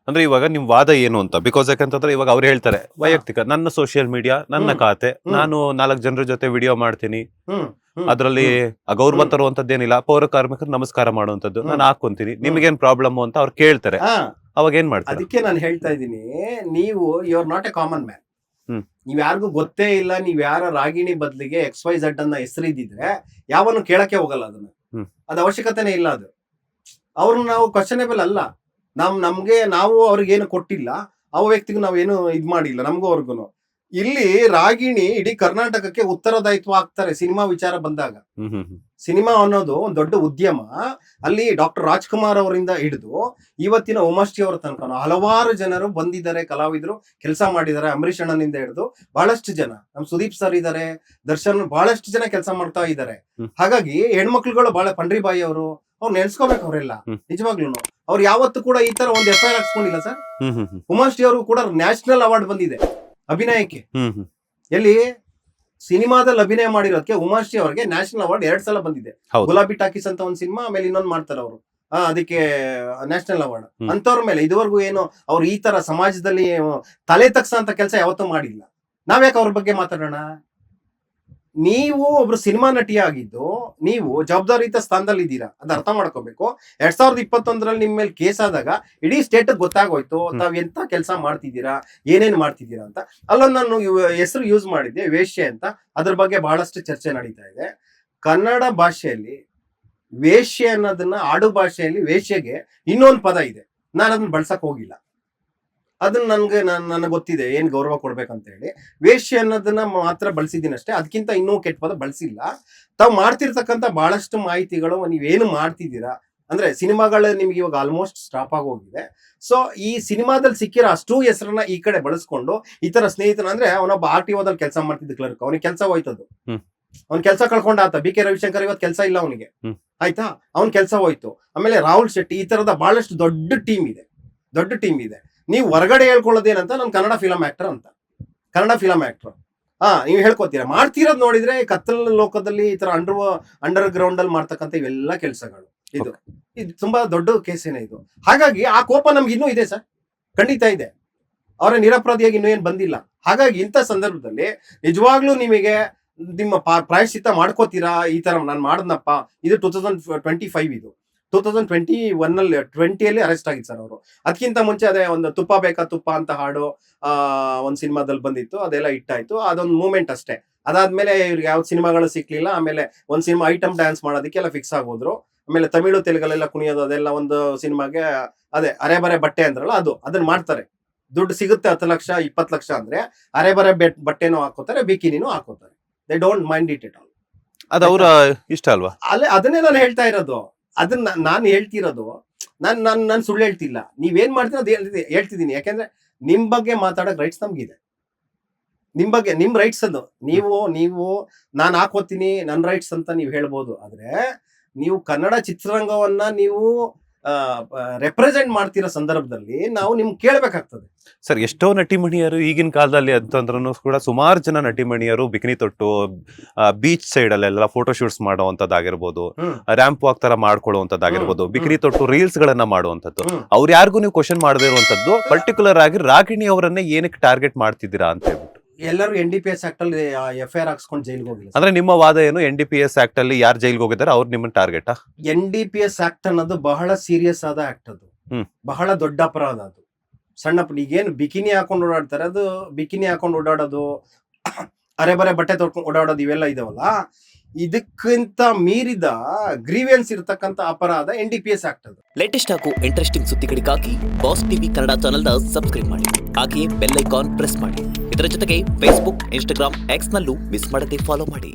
ಅಂದ್ರೆ ಇವಾಗ ನಿಮ್ ವಾದ ಏನು ಅಂತ, ಬಿಕಾಸ್ ಯಾಕಂತಂದ್ರೆ ಇವಾಗ ಅವ್ರು ಹೇಳ್ತಾರೆ ವೈಯಕ್ತಿಕ ನನ್ನ ಸೋಷಿಯಲ್ ಮೀಡಿಯಾ ನನ್ನ ಖಾತೆ, ನಾನು 4 ಜನರ ಜೊತೆ ವಿಡಿಯೋ ಮಾಡ್ತೀನಿ, ಅದ್ರಲ್ಲಿ ಅಗೌರವ ತರುವಂತದ್ದೇನಿಲ್ಲ, ಪೌರ ಕಾರ್ಮಿಕರು ನಮಸ್ಕಾರ ಮಾಡುವಂತದ್ದು ನಾನು ಹಾಕೊಂತೀನಿ, ನಿಮ್ಗೇನ್ ಪ್ರಾಬ್ಲಮ್ ಅಂತ ಅವ್ರು ಕೇಳ್ತಾರೆ, ಅವಾಗ ಏನ್ ಮಾಡ್ತಾರೆ? ಅದಕ್ಕೆ ನಾನು ಹೇಳ್ತಾ ಇದ್ದೀನಿ, ನೀವು you are not a common man. ನೀವ್ ಯಾರಿಗೂ ಗೊತ್ತೇ ಇಲ್ಲ, ನೀವ್ ಯಾರ ರಾಗಿಣಿ ಬದ್ಲಿಗೆ XYZ ಅನ್ನ ಹೆಸರಿದ್ದಿದ್ರೆ ಯಾವನು ಕೇಳಕ್ಕೆ ಹೋಗಲ್ಲ ಅದನ್ನ. ಅದ್ ಅವಶ್ಯಕತೆನೇ ಇಲ್ಲ. ಅದು ಅವ್ರನ್ನ ನಾವು ಕ್ವಶನೇಬಲ್ ಅಲ್ಲ. ನಮ್ಗೆ ನಾವು ಅವ್ರಿಗೇನು ಕೊಟ್ಟಿಲ್ಲ, ಅವ ವ್ಯಕ್ತಿಗೂ ನಾವೇನು ಇದ್ ಮಾಡಿಲ್ಲ, ನಮಗೂ ಅವ್ರಿಗೂ. ಇಲ್ಲಿ ರಾಗಿಣಿ ಇಡೀ ಕರ್ನಾಟಕಕ್ಕೆ ಉತ್ತರದಾಯಿತ್ವ ಆಗ್ತಾರೆ ಸಿನಿಮಾ ವಿಚಾರ ಬಂದಾಗ. ಸಿನಿಮಾ ಅನ್ನೋದು ಒಂದು ದೊಡ್ಡ ಉದ್ಯಮ. ಅಲ್ಲಿ ಡಾಕ್ಟರ್ ರಾಜ್ಕುಮಾರ್ ಅವರಿಂದ ಹಿಡಿದು ಇವತ್ತಿನ ಉಮಾಶ್ರೀ ಅವರ ತನಕ ಹಲವಾರು ಜನರು ಬಂದಿದ್ದಾರೆ, ಕಲಾವಿದರು ಕೆಲಸ ಮಾಡಿದ್ದಾರೆ. ಅಂಬರೀಷ್ ಅಣ್ಣನಿಂದ ಹಿಡಿದು ಬಹಳಷ್ಟು ಜನ, ನಮ್ ಸುದೀಪ್ ಸರ್ ಇದ್ದಾರೆ, ದರ್ಶನ್, ಬಹಳಷ್ಟು ಜನ ಕೆಲಸ ಮಾಡ್ತಾ ಇದ್ದಾರೆ. ಹಾಗಾಗಿ ಹೆಣ್ಮಕ್ಳುಗಳು ಬಹಳ ಪಂಡ್ರಿಬಾಯಿ ಅವರು, ಅವ್ರು ನೆನ್ಸ್ಕೋಬೇಕು. ಅವರೆಲ್ಲ ನಿಜವಾಗ್ಲೂ ಅವ್ರು ಯಾವತ್ತೂ ಕೂಡ ಈ ತರ ಒಂದು FIR ಹಾಕ್ಸ್ಕೊಂಡಿಲ್ಲ ಸರ್. ಉಮಾಶ್ರೀ ಅವರು ಕೂಡ ನ್ಯಾಷನಲ್ ಅವಾರ್ಡ್ ಬಂದಿದೆ ಅಭಿನಯಕ್ಕೆ. ಎಲ್ಲಿ ಸಿನಿಮಾದಲ್ಲಿ ಅಭಿನಯ ಮಾಡಿರೋದಕ್ಕೆ ಉಮಾಶ್ರೀ ಅವರಿಗೆ ನ್ಯಾಷನಲ್ ಅವಾರ್ಡ್ 2 ಸಲ ಬಂದಿದೆ. ಗುಲಾಬಿ ಟಾಕೀಸ್ ಅಂತ ಒಂದು ಸಿನಿಮಾ, ಆಮೇಲೆ ಇನ್ನೊಂದು ಮಾಡ್ತಾರೆ ಅವರು, ಅದಕ್ಕೆ ನ್ಯಾಷನಲ್ ಅವಾರ್ಡ್. ಅಂತವ್ರ ಮೇಲೆ ಇದುವರೆಗೂ ಏನು ಅವ್ರು ಈ ತರ ಸಮಾಜದಲ್ಲಿ ತಲೆ ತಗ್ಸಂತ ಕೆಲಸ ಯಾವತ್ತೂ ಮಾಡಿಲ್ಲ. ನಾವ್ಯಾಕೆ ಅವ್ರ ಬಗ್ಗೆ ಮಾತಾಡೋಣ? ನೀವು ಒಬ್ರು ಸಿನಿಮಾ ನಟಿಯಾಗಿದ್ದು ನೀವು ಜವಾಬ್ದಾರಿಯುತ ಸ್ಥಾನದಲ್ಲಿ ಇದ್ದೀರಾ, ಅದ್ ಅರ್ಥ ಮಾಡ್ಕೋಬೇಕು. 2021ರಲ್ಲಿ ನಿಮ್ ಮೇಲೆ ಕೇಸ್ ಆದಾಗ ಇಡೀ ಸ್ಟೇಟ್ ಗೊತ್ತಾಗೋಯ್ತು ತಾವ್ ಎಂತ ಕೆಲಸ ಮಾಡ್ತಿದ್ದೀರಾ, ಏನೇನ್ ಮಾಡ್ತಿದ್ದೀರಾ ಅಂತ. ಅಲ್ಲೊಂದು ನಾನು ಹೆಸರು ಯೂಸ್ ಮಾಡಿದ್ದೆ, ವೇಶ್ಯೆ ಅಂತ. ಅದ್ರ ಬಗ್ಗೆ ಬಹಳಷ್ಟು ಚರ್ಚೆ ನಡೀತಾ ಇದೆ. ಕನ್ನಡ ಭಾಷೆಯಲ್ಲಿ ವೇಶ್ಯೆ ಅನ್ನೋದನ್ನ, ಆಡು ಭಾಷೆಯಲ್ಲಿ ವೇಶ್ಯೆಗೆ ಇನ್ನೊಂದು ಪದ ಇದೆ, ನಾನು ಅದನ್ನ ಬಳಸಕ್ ಹೋಗಿಲ್ಲ. ಅದನ್ನ ನನಗೆ ಗೊತ್ತಿದೆ ಏನ್ ಗೌರವ ಕೊಡ್ಬೇಕಂತ ಹೇಳಿ. ವೇಶ್ಯೆ ಅನ್ನೋದನ್ನ ಮಾತ್ರ ಬಳಸಿದ್ದೀನಿ ಅಷ್ಟೇ, ಅದಕ್ಕಿಂತ ಇನ್ನೂ ಕೆಟ್ಟ ಪದ ಬಳಸಿಲ್ಲ. ತಾವು ಮಾಡ್ತಿರ್ತಕ್ಕಂಥ ಬಹಳಷ್ಟು ಮಾಹಿತಿಗಳು, ನೀವೇನು ಮಾಡ್ತಿದ್ದೀರಾ ಅಂದ್ರೆ ಸಿನಿಮಾಗಳು ನಿಮ್ಗೆ ಇವಾಗ ಆಲ್ಮೋಸ್ಟ್ ಸ್ಟಾಪ್ ಆಗೋಗಿದೆ. ಸೊ ಈ ಸಿನಿಮಾದಲ್ಲಿ ಸಿಕ್ಕಿರೋ ಅಷ್ಟು ಹೆಸರನ್ನ ಈ ಕಡೆ ಬಳಸ್ಕೊಂಡು ಈ ತರ ಸ್ನೇಹಿತನ, ಅಂದ್ರೆ ಅವನೊಬ್ಬ RTOದಲ್ಲಿ ಕೆಲಸ ಮಾಡ್ತಿದ್ದ ಕ್ಲರ್ಕ್, ಅವನಿಗೆ ಕೆಲಸ ಹೋಯ್ತದು, ಅವ್ನ ಕೆಲಸ ಕಳ್ಕೊಂಡ ಆತ. BK ರವಿಶಂಕರ್ ಇವತ್ತು ಕೆಲಸ ಇಲ್ಲ ಅವನಿಗೆ, ಆಯ್ತಾ, ಅವ್ನ ಕೆಲಸ ಹೋಯ್ತು. ಆಮೇಲೆ ರಾಹುಲ್ ಶೆಟ್ಟಿ, ಈ ತರದ ಬಹಳಷ್ಟು ದೊಡ್ಡ ಟೀಮ್ ಇದೆ. ನೀವು ಹೊರಗಡೆ ಹೇಳ್ಕೊಳ್ಳೋದೇನಂತ ನಾನು ಕನ್ನಡ ಫಿಲಂ ಆಕ್ಟರ್ ಅಂತ, ಕನ್ನಡ ಫಿಲಂ ಆಕ್ಟರ್. ನೀವು ಹೇಳ್ಕೊತೀರಾ, ಮಾಡ್ತಿರೋದ್ ನೋಡಿದ್ರೆ ಕತ್ತಲ ಲೋಕದಲ್ಲಿ ಈ ತರ ಅಂಡರ್ ಗ್ರೌಂಡ್ ಅಲ್ಲಿ ಮಾಡ್ತಕ್ಕಂಥ ಇವೆಲ್ಲ ಕೆಲಸಗಳು. ಇದು ತುಂಬಾ ದೊಡ್ಡ ಕೇಸೇನೆ ಇದು. ಹಾಗಾಗಿ ಆ ಕೋಪ ನಮ್ಗೆ ಇನ್ನೂ ಇದೆ ಸರ್, ಖಂಡಿತ ಇದೆ. ಅವರ ನಿರಪರಾಧಿಯಾಗಿ ಇನ್ನೂ ಏನ್ ಬಂದಿಲ್ಲ. ಹಾಗಾಗಿ ಇಂಥ ಸಂದರ್ಭದಲ್ಲಿ ನಿಜವಾಗ್ಲೂ ನಿಮಗೆ ನಿಮ್ಮ ಪ್ರಾಯಶ್ಚಿತ್ತ ಮಾಡ್ಕೋತೀರಾ? ಈ ತರ ನಾನು ಮಾಡದ್ನಪ್ಪ, ಇದು 2025, ಇದು 2021ನಲ್ಲಿ 20ಯಲ್ಲಿ ಅರೆಸ್ಟ್ ಆಗಿತ್ತು ಸರ್ ಅವರು. ಅದಕ್ಕಿಂತ ಮುಂಚೆ ಅದೇ ಒಂದು ತುಪ್ಪ ಬೇಕಾ ತುಪ್ಪ ಅಂತ ಹಾಡು ಒಂದ್ ಸಿನಿಮಾದಲ್ಲಿ ಬಂದಿತ್ತು, ಅದೆಲ್ಲ ಹಿಟ್ಟಾಯ್ತು. ಅದೊಂದು ಮೂಮೆಂಟ್ ಅಷ್ಟೇ. ಅದಾದ್ಮೇಲೆ ಇವ್ರಿಗೆ ಯಾವ ಸಿನಿಮಾಗಳು ಸಿಕ್ಲಿಲ್ಲ. ಆಮೇಲೆ ಒಂದ್ ಸಿನಿಮಾ ಐಟಮ್ ಡ್ಯಾನ್ಸ್ ಮಾಡೋದಕ್ಕೆಲ್ಲ ಫಿಕ್ಸ್ ಆಗೋದ್ರು. ಆಮೇಲೆ ತಮಿಳು ತೆಲುಗಲ್ಲೆಲ್ಲ ಕುಣಿಯೋದು, ಅದೆಲ್ಲ ಒಂದು ಸಿನಿಮಾಗೆ ಅದೇ ಅರೆ ಬರೆ ಬಟ್ಟೆ ಅಂದ್ರಲ್ಲ, ಅದನ್ನ ಮಾಡ್ತಾರೆ. ದುಡ್ಡು ಸಿಗುತ್ತೆ 10 ಲಕ್ಷ 20 ಲಕ್ಷ ಅಂದ್ರೆ ಅರೆ ಬರೆ ಬಟ್ಟೆನೂ ಹಾಕೋತಾರೆ, ಬಿಕಿನಿನೂ ಹಾಕೋತಾರೆ. They don't mind it at all. ಅದು ಅವ್ರ ಇಷ್ಟ ಅಲ್ವಾ? ಅದನ್ನೇ ನಾನು ಹೇಳ್ತಾ ಇರೋದು. ಅದನ್ನ ನಾನು ಹೇಳ್ತಿರೋದು, ನಾನು ಸುಳ್ಳು ಹೇಳ್ತಿಲ್ಲ. ನೀವೇನ್ ಮಾಡ್ತೀರ ಅದು ಹೇಳ್ತಿದ್ದೀನಿ. ಯಾಕೆಂದ್ರೆ ನಿಮ್ ಬಗ್ಗೆ ಮಾತಾಡಕ್ ರೈಟ್ಸ್ ನಮ್ಗಿದೆ. ನಿಮ್ ಬಗ್ಗೆ ನಿಮ್ ರೈಟ್ಸ್ ಅದು. ನೀವು ನಾನು ಹಾಕೋತೀನಿ ನನ್ನ ರೈಟ್ಸ್ ಅಂತ ನೀವು ಹೇಳ್ಬೋದು. ಆದ್ರೆ ನೀವು ಕನ್ನಡ ಚಿತ್ರರಂಗವನ್ನ ನೀವು ರೆಪ್ರೆಸೆಂಟ್ ಮಾಡ್ತಿರೋ ಸಂದರ್ಭದಲ್ಲಿ ನಾವು ನಿಮ್ಗೆ ಕೇಳ್ಬೇಕಾಗ್ತದೆ ಸರ್. ಎಷ್ಟೋ ನಟಿಮಣಿಯರು ಈಗಿನ ಕಾಲದಲ್ಲಿ ಅಂತಂದ್ರೂ ಕೂಡ ಸುಮಾರು ಜನ ನಟಿಮಣಿಯರು ಬಿಕಿನಿ ತೊಟ್ಟು ಬೀಚ್ ಸೈಡ್ ಅಲ್ಲೆಲ್ಲ ಫೋಟೋ ಶೂಟ್ಸ್ ಮಾಡುವಂತದ್ದಾಗಿರ್ಬೋದು, ರ್ಯಾಂಪ್ ವಾಕ್ ತರ ಮಾಡ್ಕೊಳ್ಳುವಂತದ್ದಾಗಿರ್ಬೋದು, ಬಿಕಿನಿ ತೊಟ್ಟು ರೀಲ್ಸ್ ಗಳನ್ನ ಮಾಡುವಂತದ್ದು. ಅವ್ರು ಯಾರಿಗೂ ನೀವು ಕ್ವಶನ್ ಮಾಡದೇ ಇರುವಂತದ್ದು, ಪರ್ಟಿಕ್ಯುಲರ್ ಆಗಿ ರಾಗಿಣಿ ಅವರನ್ನೇ ಏನಕ್ಕೆ ಟಾರ್ಗೆಟ್ ಮಾಡ್ತಿದ್ದೀರಾ ಅಂತ ಹೇಳ್ಬಿಟ್ಟು. ಎಲ್ಲರೂ NDPS ಆಕ್ಟ್ ಅಲ್ಲಿ FIR ಹಾಕ್ಸ್ಕೊಂಡು ಜೈಲ್ಗೆ ಹೋಗಿಲ್ಲ. ಅಂದ್ರೆ ನಿಮ್ಮ ವಾದ ಏನು? NDPS ಆಕ್ಟ್ ಅಲ್ಲಿ ಯಾರು ಜೈಲ್ಗೆ ಹೋಗಿದ್ದಾರೆ ಅವ್ರು ನಿಮ್ಮ ಟಾರ್ಗೆಟ್? NDPS ಆಕ್ಟ್ ಅನ್ನೋದು ಬಹಳ ಸೀರಿಯಸ್ ಆದ ಆಕ್ಟ್. ಅದು ಬಹಳ ದೊಡ್ಡ ಅಪರಾಧ. ಅದು ಸಣ್ಣ ಈಗೇನು ಬಿಕಿನಿ ಹಾಕೊಂಡು ಓಡಾಡ್ತಾರೆ, ಅದು ಬಿಕಿನಿ ಹಾಕೊಂಡು ಓಡಾಡೋದು, ಅರೆ ಬರೆ ಬಟ್ಟೆ ತೊಡ್ಕೊಂಡು ಓಡಾಡೋದು, ಇವೆಲ್ಲ ಇದಾವಲ್ಲ, ಇದಕ್ಕಿಂತ ಮೀರಿದ ಗ್ರೀವೆನ್ಸ್ ಇರತಕ್ಕಂತ ಅಪರಾಧ NDPS ಆಕ್ಟ್. ಅದು ಲೇಟೆಸ್ಟ್ ಹಾಗೂ ಇಂಟ್ರೆಸ್ಟಿಂಗ್ ಸುದ್ದಿಗಳಿಗಾಗಿ ಬಾಸ್ ಟಿವಿ ಕನ್ನಡ ಚಾನೆಲ್ನ ಸಬ್ಸ್ಕ್ರೈಬ್ ಮಾಡಿ, ಹಾಗೆಯೇ ಬೆಲ್ ಐಕಾನ್ ಪ್ರೆಸ್ ಮಾಡಿ. ಇದರ ಜೊತೆಗೆ Facebook, Instagram, X ನಲ್ಲೂ ಮಿಸ್ ಮಾಡದೆ ಫಾಲೋ ಮಾಡಿ.